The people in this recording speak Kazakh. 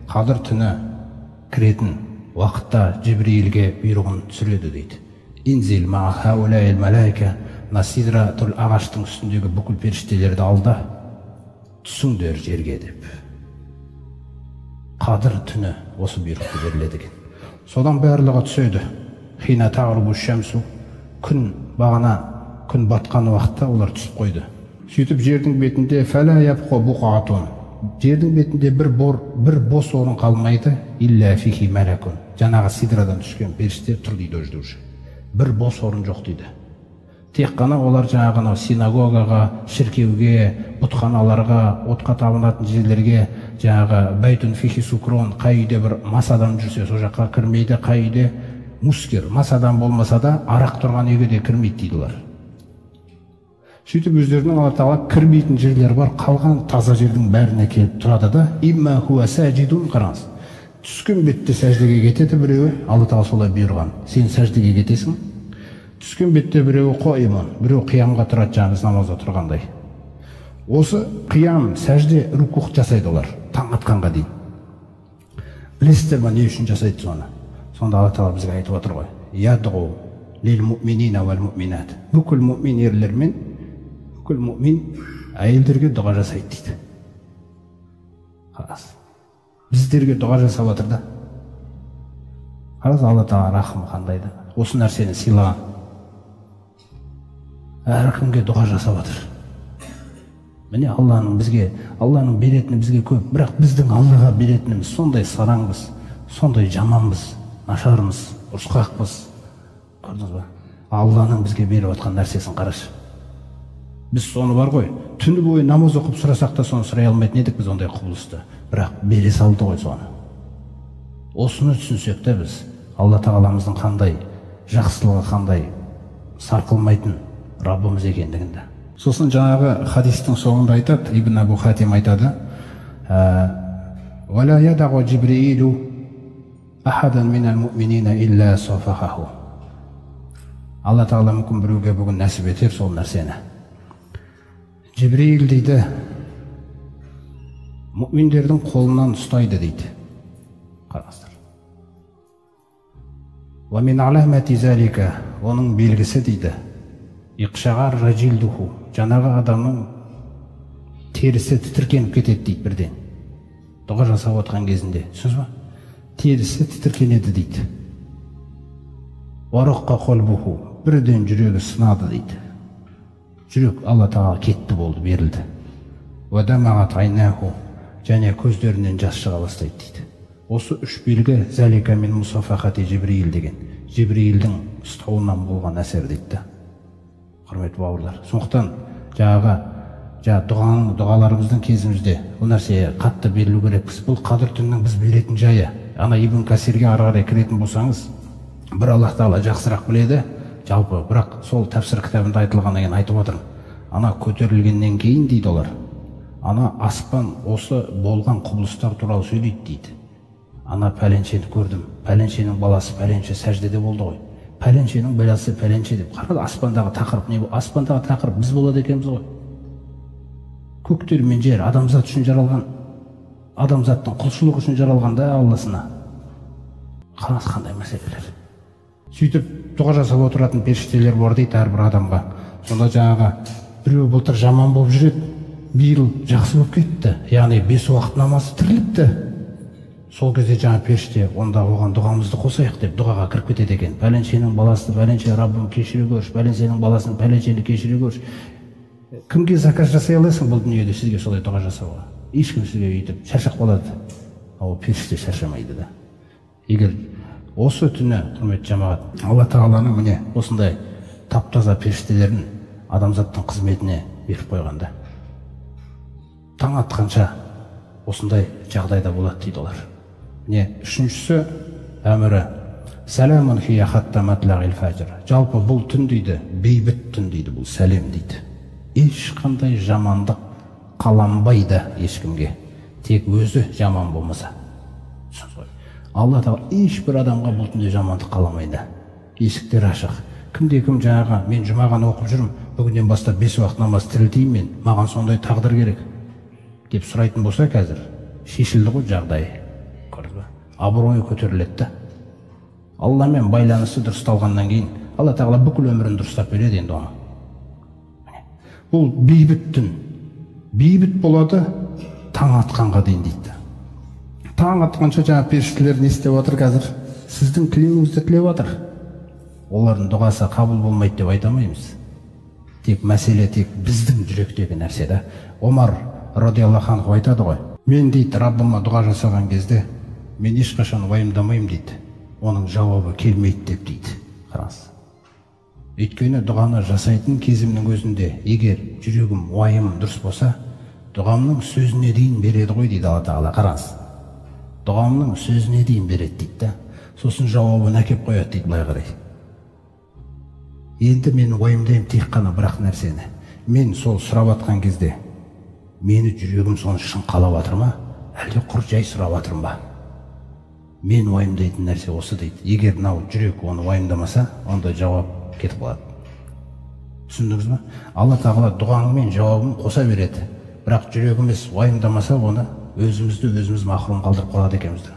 қадір түні кіретін уақытта Жибрилге бұйрығын түсіреді дейді. Инзил ма хаулаил малайка, насидратул ағаштың үстіндегі бүкіл періштелерді алда, түсіңдер жерге деп. Қадір түні осы бұйрықты беріледі екен. Содан барлығы түседі. Хина тағрубу шамсу, күн бағана, күн батқан уақытта олар түсіп қойды. Сөйтіп жердің бетінде фәлә япқо буқатун, жердің бетінде бір бос орын қалмайды. Илля фихи мәләкун, жаңағы сидрадан түскен періште тұр дейді өзді уже. Бір бос орын жоқ дейді. Тек қана олар жаңағы синагогаға, шіркеуге, бұтханаларға, отқа табынатын жерлерге, жаңағы бәйтун фихи сукрон, қай үйде бір мас адам жүрсе сол жаққа кірмейді, қай үйде мускер, мас адам болмаса да арақ тұрған үйге де кірмейді дейді олар. Сөйтіп өздерінің Алла Тағала кірмейтін жерлер бар, қалған таза жердің бәріне келіп тұрады да, имма хуа сәжидун, қараңыз. Түскен бетте сәждеге кетеді біреуі, Алла Тағала солай бұйырған. Сен сәждеге кетесің. Түскен бетте біреуі қойымын, біреу қиямға тұрады, жаңыз намазда тұрғандай. Осы қиям, сәжде, рукух жасайды олар, таң атқанға дейін. Білесіздер ма не үшін жасайды соны? Сонда Алла Тағала бізге айтып отыр ғой. Ядғу лил муъминина вал муъминат. Бүкіл муъмин ерлер мен бүкіл муъмин әйелдерге дұға жасайды дейді. Қарас. Біздерге дұға жасап отыр да. Қарас, Алла Тағала рахымы қандай да. Осы нәрсені сыйлаған. Әркімге дұға жасап отыр. Міне Алланың беретіні бізге көп, бірақ біздің Аллаға беретініміз сондай сараңбыз, сондай жаманбыз, нашармыз, ұрысқақпыз. Көрдіңіз ба? Алланың бізге беріп отқан нәрсесін қарашы. Біз соны бар ғой, түні бойы намаз оқып сұрасақ та соны сұрай алмайтын едік біз ондай құбылысты. Бірақ бере салды ғой соны. Осыны түсінсек те біз Алла Тағаламыздың қандай жақсылығы, қандай сарқылмайтын Раббымыз екендігінде. Сосын жаңағы хадистің соңында айтады, Ибн Абу Хатим айтады, «Вала ядағу Джибрилу ахадан минал муъминина илля софахаху». Алла Тағала мүмкін біреуге бүгін нәсіп етер сол нәрсені. Джибрил дейді, мұъминдердің қолынан ұстайды дейді. Қараңыздар. «Ва мин аламати залика», оның белгісі дейді, «Иқшағар ражилдуху», жаңағы адамның терісі тітіркеніп кетеді дейді бірден. Дұға жасап отқан кезінде, түсінсіз ба? Терісі тітіркенеді дейді. «Вараққа қолбуху», бірден жүрегі сынады дейді. Жүрек Алла Тағала кетті болды, берілді. «Вадамағат айнаху», және көздерінен жас шыға бастайды дейді. Осы үш белгі «Залика мин мусафахати Жибрил» деген, Жибрилдің ұстауынан болған әсер дейді. Құрметті бауырлар, сондықтан дұғаларымыздың кезімізде бұл нәрсе қатты берілу керекпіз. Бұл қадір түннің біз беретін жайы. Ана Ибн Касирге ары қарай кіретін болсаңыз, бір Аллах Тағала жақсырақ біледі, жалпы, бірақ сол тәпсір кітабында айтылғаннан кейін айтып отырмын. Ана көтерілгеннен кейін дейді олар. Ана аспан осы болған құбылыстар туралы сөйлейді дейді. Ана пәленшені көрдім, пәленшенің баласы пәленше сәждеде болды ғой. Пәленшенің баласы пәленше деп. Қарады, аспандағы тақырып не бұл? Аспандағы тақырып біз болады екенбіз ғой. Көктер мен жер адамзат үшін жаралған, адамзаттың құлшылығы үшін жаралған да Алласына. Қараңыз қандай мәселелер. Сөйтіп дұға жасап отыратын періштелер бар дейді әрбір адамға. Сонда жаңағы біреу былтыр жаман болып жүреді, биыл жақсы болып кетті. Яғни 5 уақыт намазы тіріліпті. Сол кезде жаңа періште, онда оған дұғамызды қосайық деп дұғаға кіріп кетеді екен. Пәленшенің баласы пәленше, Раббым кешіре көрші, пәленшенің баласын пәленшені кешіре көрші. Кімге заказ жасай аласың бұл дүниеде сізге солай дұға жасауға? Ешкім сізге өйтіп шаршап қалады. Ал періште шаршамайды да. Егер осы түні, құрметті жамағат, Алла Тағаланың міне осындай таптаза періштелерін адамзаттың қызметіне беріп қойғанда, таң атқанша осындай жағдайда болады дейді олар. Не, үшіншісі әмірі сәлемун хия хатта матлағил фәжр. Жалпы бұл түн дейді, бейбіт түн дейді, бұл сәлем дейді. Ешқандай жамандық қаланбайды ешкімге, тек өзі жаман болмаса. Алла Тағала ешбір адамға бұл түнде жамандық қаламайды. Есіктер ашық. Кімде-кім жаңағы мен жұмаған оқып жүрмін, бүгіннен бастап 5 уақыт намаз тірілтейін мен, маған сондай тағдыр керек деп сұрайтын болса қазір шешілді ғой жағдай. абыройы көтеріледі да. Алламен байланысы дұрысталғаннан кейін Алла тағала бүкіл өмірін дұрыстап береді енді оны. Бұл бейбіт түн. Бейбіт болады таң атқанға дейін дейді. Таң атқанша жаңа періштелер не істеп отыр қазір? Сіздің тілеуіңізді тілеп отыр. Олардың дұғасы қабыл болмайды деп айта алмаймыз. Тек мәселе тек біздің жүректегі нәрсе да. Омар радиаллаху анху айтады ғой. Мен дейді Раббыма дұға жасаған кезде мен ешқашан уайымдамаймын дейді. Оның жауабы келмейді деп дейді. Қараңыз. Өйткені дұғаны жасайтын кезімнің өзінде егер жүрегім уайым дұрыс болса, дұғамның сөзіне дейін береді ғой дейді Алла тағала. Қараңыз. Дұғамның сөзіне дейін береді дейді. Сосын жауабын әкеп қояды дейді былай қарай. Енді мен уайымдаймын тек қана бірақ нәрсені. Мен сол сұрап атқан кезде мені жүрегім соны шын қалап жатыр ма, әлде құр жай сұрап жатырмын ба? Мен уайымдайтын нәрсе осы дейді. Егер мынау жүрек оны уайымдамаса, онда жауап кетіп қалады. Түсіндіңіз ме? Алла тағала дұғаңмен жауабын қоса береді. Бірақ жүрегіміз уайымдамаса, оны өзімізді өзіміз махрұм қалдырып қалады екенбіз.